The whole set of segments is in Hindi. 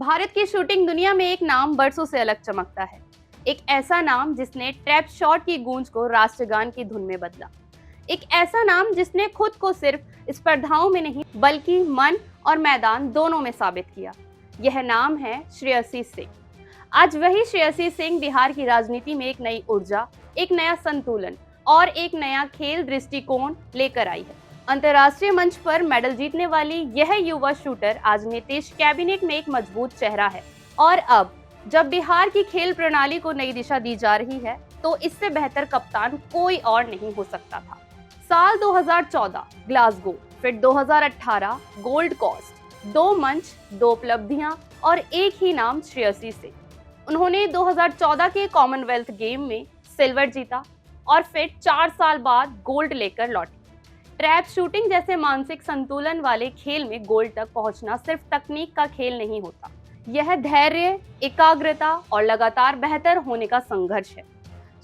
भारत की शूटिंग दुनिया में एक नाम बरसों से अलग चमकता है। एक ऐसा नाम जिसने ट्रैप शॉट की गूंज को राष्ट्रगान की धुन में बदला। एक ऐसा नाम जिसने खुद को सिर्फ स्पर्धाओं में नहीं बल्कि मन और मैदान दोनों में साबित किया। यह नाम है श्रेयसी सिंह। आज वही श्रेयसी सिंह बिहार की राजनीति में एक नई ऊर्जा, एक नया संतुलन और एक नया खेल दृष्टिकोण लेकर आई है। अंतर्राष्ट्रीय मंच पर मेडल जीतने वाली यह युवा शूटर आज नीतीश कैबिनेट में एक मजबूत चेहरा है। और अब जब बिहार की खेल प्रणाली को नई दिशा दी जा रही है, तो इससे बेहतर कप्तान कोई और नहीं हो सकता था। साल 2014 ग्लासगो, फिर 2018 गोल्ड कोस्ट, 2 मंच, 2 उपलब्धियां और एक ही नाम श्रेयसी सिंह। उन्होंने 2014 के कॉमनवेल्थ गेम में सिल्वर जीता और फिर 4 साल बाद गोल्ड लेकर लौटे। ट्रैप शूटिंग जैसे मानसिक संतुलन वाले खेल में गोल्ड तक पहुंचना सिर्फ तकनीक का खेल नहीं होता, यह धैर्य, एकाग्रता और लगातार बेहतर होने का संघर्ष है।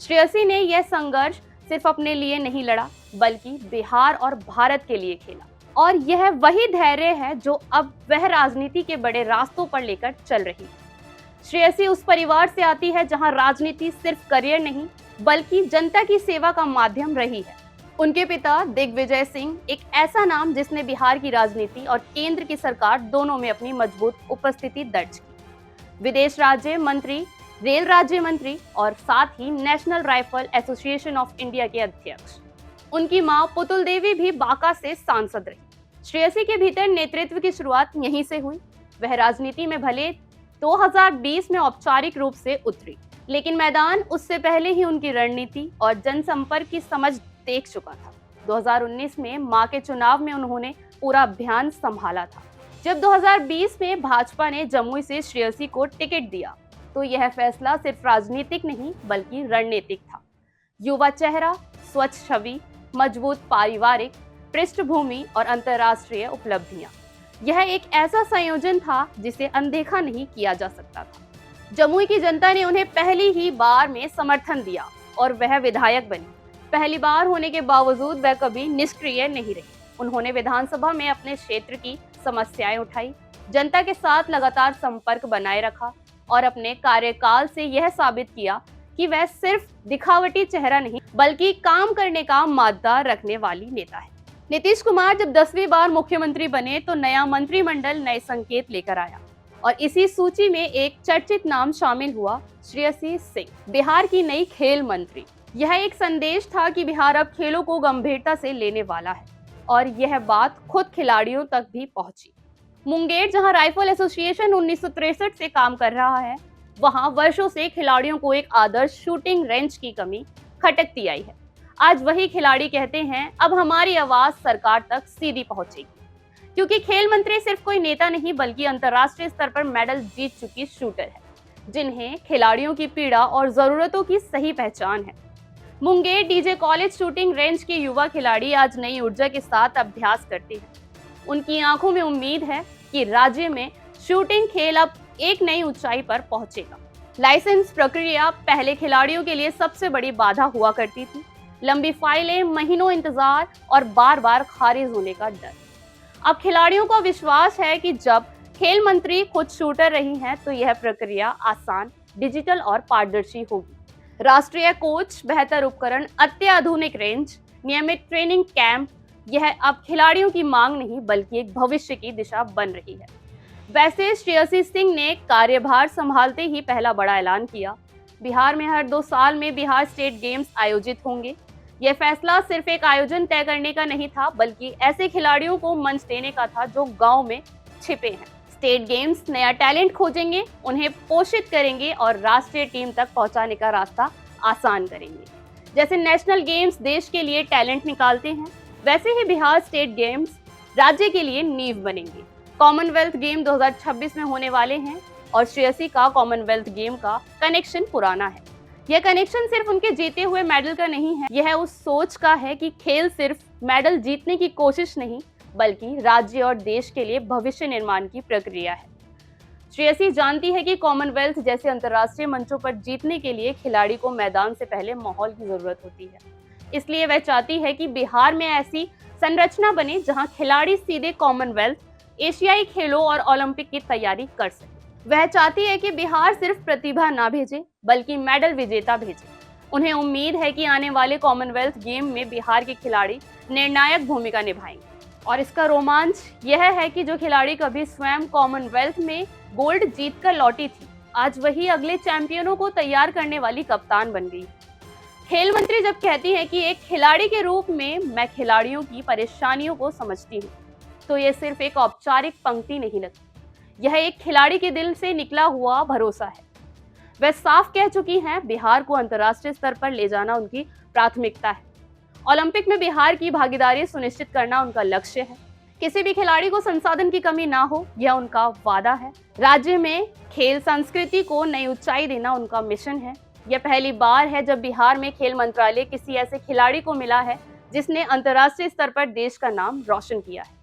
श्रेयसी ने यह संघर्ष सिर्फ अपने लिए नहीं लड़ा, बल्कि बिहार और भारत के लिए खेला। और यह वही धैर्य है जो अब वह राजनीति के बड़े रास्तों पर लेकर चल रही है। श्रेयसी उस परिवार से आती है जहां राजनीति सिर्फ करियर नहीं, बल्कि जनता की सेवा का माध्यम रही है। उनके पिता दिग्विजय सिंह एक ऐसा नाम जिसने बिहार की राजनीति और केंद्र की सरकार दोनों में अपनी मजबूत उपस्थिति दर्ज की। विदेश राज्य मंत्री, रेल राज्य मंत्री और साथ ही national rifle association of India के अध्यक्ष। उनकी मां पुतुल देवी भी बांका से सांसद रही। श्रेयसी के भीतर नेतृत्व की शुरुआत यहीं से हुई। वह राजनीति में भले 2020 में औपचारिक रूप से उतरी, लेकिन मैदान उससे पहले ही उनकी रणनीति और जनसंपर्क की समझ देख चुका था। 2019 में मां के चुनाव में उन्होंने पूरा अभियान संभाला था। जब 2020 में भाजपा ने जमुई से श्रेयसी को टिकट दिया, तो यह फैसला सिर्फ राजनीतिक नहीं बल्कि रणनीतिक था। युवा चेहरा, स्वच्छ छवि, मजबूत पारिवारिक पृष्ठभूमि और अंतर्राष्ट्रीय उपलब्धियां, यह एक ऐसा संयोजन था जिसे अनदेखा नहीं किया जा सकता था। जमुई की जनता ने उन्हें पहली ही बार में समर्थन दिया और वह विधायक बनी। पहली बार होने के बावजूद वह कभी निष्क्रिय नहीं रही। उन्होंने विधानसभा में अपने क्षेत्र की समस्याएं उठाई, जनता के साथ लगातार संपर्क बनाए रखा और अपने कार्यकाल से यह साबित किया कि वह सिर्फ दिखावटी चेहरा नहीं बल्कि काम करने का मादा रखने वाली नेता है। नीतीश कुमार जब 10वीं बार मुख्यमंत्री बने तो नया मंत्रिमंडल नए संकेत लेकर आया और इसी सूची में एक चर्चित नाम शामिल हुआ, श्रेयसी सिंह, बिहार की नई खेल मंत्री। यह एक संदेश था कि बिहार अब खेलों को गंभीरता से लेने वाला है और यह बात खुद खिलाड़ियों तक भी पहुंची। मुंगेर, जहां राइफल एसोसिएशन 1963 से काम कर रहा है, वहां वर्षों से खिलाड़ियों को एक आदर्श शूटिंग रेंज की कमी खटकती आई है। आज वही खिलाड़ी कहते हैं, अब हमारी आवाज सरकार तक सीधी पहुंचेगी, क्योंकि खेल मंत्री सिर्फ कोई नेता नहीं बल्कि अंतर्राष्ट्रीय स्तर पर मेडल जीत चुकी शूटर है, जिन्हें खिलाड़ियों की पीड़ा और जरूरतों की सही पहचान है। Munger DJ college shooting range के युवा खिलाड़ी आज नई ऊर्जा के साथ अभ्यास करते हैं। उनकी आंखों में उम्मीद है कि राज्य में शूटिंग खेल अब एक नई ऊंचाई पर पहुंचेगा। लाइसेंस प्रक्रिया पहले खिलाड़ियों के लिए सबसे बड़ी बाधा हुआ करती थी। लंबी फाइलें, महीनों इंतजार और बार बार खारिज होने का डर। अब खिलाड़ियों को विश्वास है कि जब खेल मंत्री खुद शूटर रही हैं, तो यह प्रक्रिया आसान, डिजिटल और पारदर्शी होगी। राष्ट्रीय कोच, बेहतर उपकरण, अत्याधुनिक रेंज, नियमित ट्रेनिंग कैंप, यह अब खिलाड़ियों की मांग नहीं बल्कि एक भविष्य की दिशा बन रही है। वैसे श्रेयसी सिंह ने कार्यभार संभालते ही पहला बड़ा ऐलान किया। बिहार में हर 2 साल में बिहार स्टेट गेम्स आयोजित होंगे। यह फैसला सिर्फ एक आयोजन तय करने का नहीं था, बल्कि ऐसे खिलाड़ियों को मंच देने का था जो गांव में छिपे हैं। स्टेट गेम्स नया टैलेंट खोजेंगे, उन्हें पोषित करेंगे और राष्ट्रीय टीम तक पहुंचाने का रास्ता आसान करेंगे। जैसे नेशनल गेम्स देश के लिए टैलेंट निकालते हैं, वैसे ही बिहार स्टेट गेम्स राज्य के लिए नींव बनेंगे। कॉमनवेल्थ गेम 2026 में होने वाले हैं और श्रेयसी का कॉमनवेल्थ गेम का कनेक्शन पुराना है। यह कनेक्शन सिर्फ उनके जीते हुए मेडल का नहीं है, यह उस सोच का है कि खेल सिर्फ मेडल जीतने की कोशिश नहीं बल्कि राज्य और देश के लिए भविष्य निर्माण की प्रक्रिया है। श्रेयसी जानती है कि कॉमनवेल्थ जैसे अंतर्राष्ट्रीय मंचों पर जीतने के लिए खिलाड़ी को मैदान से पहले माहौल की जरूरत होती है। इसलिए वह चाहती है कि बिहार में ऐसी संरचना बने जहां खिलाड़ी सीधे कॉमनवेल्थ, एशियाई खेलों और ओलंपिक की तैयारी कर सके। वह चाहती है कि बिहार सिर्फ प्रतिभा ना भेजे बल्कि मेडल विजेता भेजे। उन्हें उम्मीद है कि आने वाले कॉमनवेल्थ गेम में बिहार के खिलाड़ी निर्णायक भूमिका निभाएंगे। और इसका रोमांच यह है कि जो खिलाड़ी कभी स्वयं कॉमनवेल्थ में गोल्ड जीतकर लौटी थी, आज वही अगले चैंपियनों को तैयार करने वाली कप्तान बन गई। खेल मंत्री जब कहती हैं कि एक खिलाड़ी के रूप में मैं खिलाड़ियों की परेशानियों को समझती हूँ, तो ये सिर्फ एक औपचारिक पंक्ति नहीं लगती, यह एक खिलाड़ी के दिल से निकला हुआ भरोसा है। वह साफ कह चुकी हैं बिहार को अंतर्राष्ट्रीय स्तर पर ले जाना उनकी प्राथमिकता है। ओलंपिक में बिहार की भागीदारी सुनिश्चित करना उनका लक्ष्य है। किसी भी खिलाड़ी को संसाधन की कमी ना हो, यह उनका वादा है। राज्य में खेल संस्कृति को नई ऊंचाई देना उनका मिशन है। यह पहली बार है जब बिहार में खेल मंत्रालय किसी ऐसे खिलाड़ी को मिला है जिसने अंतर्राष्ट्रीय स्तर पर देश का नाम रोशन किया है।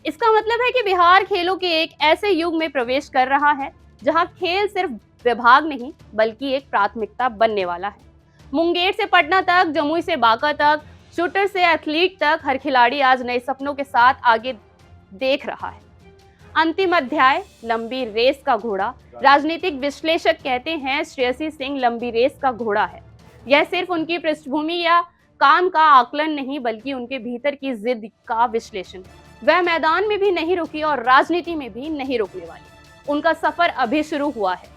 इसका मतलब है कि बिहार खेलों के एक ऐसे युग में प्रवेश कर रहा है जहां खेल सिर्फ विभाग नहीं बल्कि एक प्राथमिकता बनने वाला है। मुंगेर से पटना तक, जमुई से बांका तक, शूटर से एथलीट तक, हर खिलाड़ी आज नए सपनों के साथ आगे देख रहा है। अंतिम अध्याय लंबी रेस का घोड़ा। राजनीतिक विश्लेषक कहते हैं श्रेयसी सिंह लंबी रेस का घोड़ा है। यह सिर्फ उनकी पृष्ठभूमि या काम का आकलन नहीं बल्कि उनके भीतर की जिद का विश्लेषण है। वह मैदान में भी नहीं रुकी और राजनीति में भी नहीं रुकने वाली। उनका सफर अभी शुरू हुआ है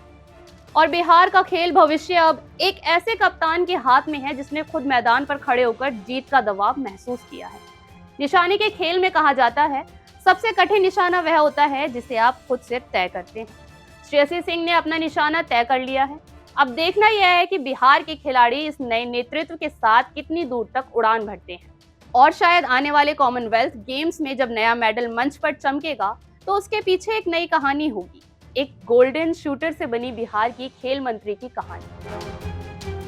और बिहार का खेल भविष्य अब एक ऐसे कप्तान के हाथ में है जिसने खुद मैदान पर खड़े होकर जीत का दबाव महसूस किया है। निशाने के खेल में कहा जाता है सबसे कठिन निशाना वह होता है जिसे आप खुद से तय करते हैं। श्रेयसी सिंह ने अपना निशाना तय कर लिया है। अब देखना यह है कि बिहार के खिलाड़ी इस नए नेतृत्व के साथ कितनी दूर तक उड़ान भरते हैं और शायद आने वाले कॉमनवेल्थ गेम्स में जब नया मेडल मंच पर चमकेगा तो उसके पीछे एक नई कहानी होगी, एक गोल्डन शूटर से बनी बिहार की खेल मंत्री की कहानी।